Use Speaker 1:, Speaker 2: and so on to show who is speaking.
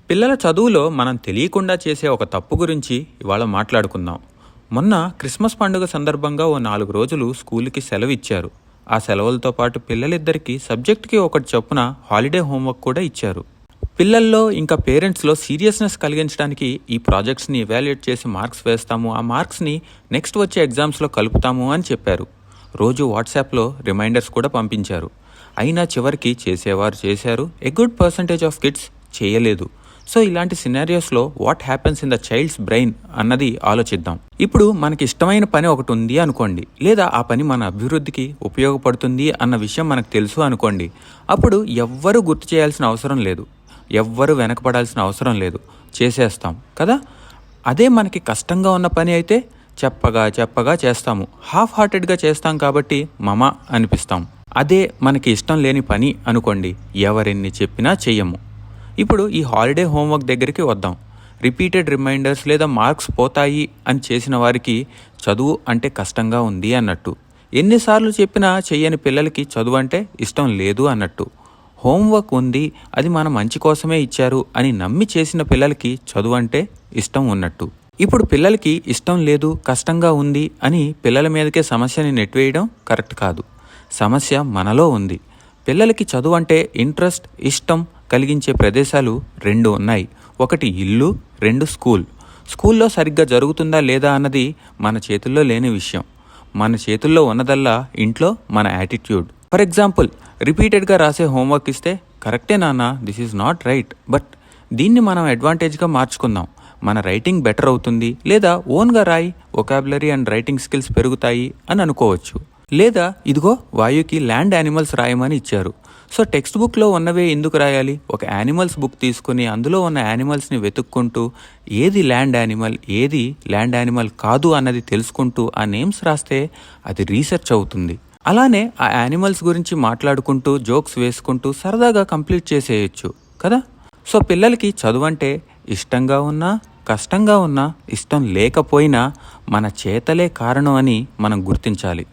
Speaker 1: పిల్లల చదువులో మనం తెలియకుండా చేసే ఒక తప్పు గురించి ఇవాళ మాట్లాడుకుందాం. మొన్న క్రిస్మస్ పండుగ సందర్భంగా ఓ 4 రోజులు స్కూల్కి సెలవు ఇచ్చారు. ఆ సెలవులతో పాటు పిల్లలిద్దరికీ సబ్జెక్ట్కి ఒకటి చొప్పున హాలిడే హోంవర్క్ కూడా ఇచ్చారు. పిల్లల్లో ఇంకా పేరెంట్స్లో సీరియస్నెస్ కలిగించడానికి ఈ ప్రాజెక్ట్స్ని ఎవాల్యుయేట్ చేసి మార్క్స్ వేస్తాము, ఆ మార్క్స్ని నెక్స్ట్ వచ్చే ఎగ్జామ్స్లో కలుపుతాము అని చెప్పారు. రోజు వాట్సాప్లో రిమైండర్స్ కూడా పంపించారు. అయినా చివరికి చేసేవారు చేశారు, a good percentage of kids చేయలేదు. సో ఇలాంటి సినారియోస్లో what happens in the child's brain అన్నది ఆలోచిద్దాం. ఇప్పుడు మనకి ఇష్టమైన పని ఒకటి ఉంది అనుకోండి, లేదా ఆ పని మన అభివృద్ధికి ఉపయోగపడుతుంది అన్న విషయం మనకు తెలుసు అనుకోండి. అప్పుడు ఎవ్వరూ గుర్తు చేయాల్సిన అవసరం లేదు, ఎవ్వరూ వెనకపడాల్సిన అవసరం లేదు, చేసేస్తాం కదా. అదే మనకి కష్టంగా ఉన్న పని అయితే చెప్పగా చేస్తాము, హాఫ్ హార్టెడ్గా చేస్తాం కాబట్టి మమ అనిపిస్తాం. అదే మనకి ఇష్టం లేని పని అనుకోండి, ఎవరెన్ని చెప్పినా చెయ్యము. ఇప్పుడు ఈ హాలిడే హోంవర్క్ దగ్గరికి వద్దాం. రిపీటెడ్ రిమైండర్స్ లేదా మార్క్స్ పోతాయి అని చేసిన వారికి చదువు అంటే కష్టంగా ఉంది అన్నట్టు. ఎన్నిసార్లు చెప్పినా చెయ్యని పిల్లలకి చదువు అంటే ఇష్టం లేదు అన్నట్టు. హోంవర్క్ ఉంది, అది మన మంచి కోసమే ఇచ్చారు అని నమ్మి చేసిన పిల్లలకి చదువు అంటే ఇష్టం ఉన్నట్టు. ఇప్పుడు పిల్లలకి ఇష్టం లేదు, కష్టంగా ఉంది అని పిల్లల మీదకే సమస్యని నెట్వేయడం కరెక్ట్ కాదు. సమస్య మనలో ఉంది. పిల్లలకి చదువు అంటే ఇంట్రెస్ట్, ఇష్టం కలిగించే ప్రదేశాలు 2 ఉన్నాయి. ఒకటి ఇల్లు, 2 స్కూల్. స్కూల్లో సరిగ్గా జరుగుతుందా లేదా అన్నది మన చేతుల్లో లేని విషయం. మన చేతుల్లో ఉన్నదల్లా ఇంట్లో మన యాటిట్యూడ్. ఫర్ ఎగ్జాంపుల్, రిపీటెడ్గా రాసే హోంవర్క్ ఇస్తే కరెక్టే నాన్న, this is not right, but దీన్ని మనం అడ్వాంటేజ్గా మార్చుకుందాం, మన రైటింగ్ బెటర్ అవుతుంది, లేదా ఓన్గా రాయి, వొకాబులరీ అండ్ రైటింగ్ స్కిల్స్ పెరుగుతాయి అని అనుకోవచ్చు. లేదా ఇదిగో వాయుకి ల్యాండ్ యానిమల్స్ రాయమని ఇచ్చారు, సో టెక్స్ట్ బుక్లో ఉన్నవే ఎందుకు రాయాలి, ఒక యానిమల్స్ బుక్ తీసుకుని అందులో ఉన్న యానిమల్స్ని వెతుక్కుంటూ ఏది ల్యాండ్ యానిమల్, ఏది ల్యాండ్ యానిమల్ కాదు అన్నది తెలుసుకుంటూ ఆ నేమ్స్ రాస్తే అది రీసెర్చ్ అవుతుంది. అలానే ఆ యానిమల్స్ గురించి మాట్లాడుకుంటూ జోక్స్ వేసుకుంటూ సరదాగా కంప్లీట్ చేసేయచ్చు కదా. సో పిల్లలకి చదువు అంటే ఇష్టంగా ఉన్నా, కష్టంగా ఉన్నా, ఇష్టం లేకపోయినా మన చేతలే కారణం అని మనం గుర్తించాలి.